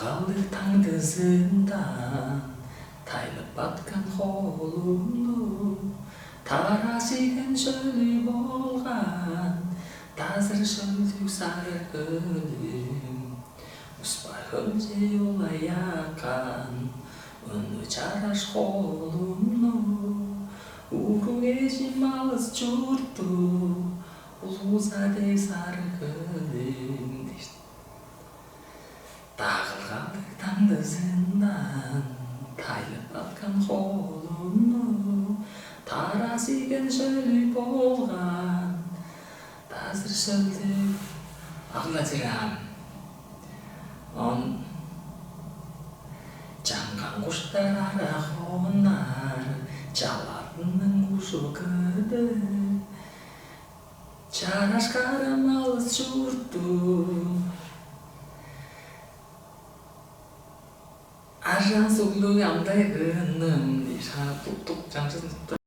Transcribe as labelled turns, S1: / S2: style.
S1: қалды таңды зындан, тайлып батқан қолымды, тарас иген шөлі болған, тазыр шөлдік сары гүлім. Успай хөлже олай аққан, үні чараш қолымды, уруге жималыз жұртты, ұлғызады сары гүлім. Тағылған таңды зындан, тайлып батқан қолымды, тарас иген шөлі болған, тазыр шөлдік ағлатырам. Жаңған құштар ара қонар, жалатының құшы күді, чараш қарамалыз жұртты, Аржан сұлу аңдай ғыным, тұп-тұп жаңшын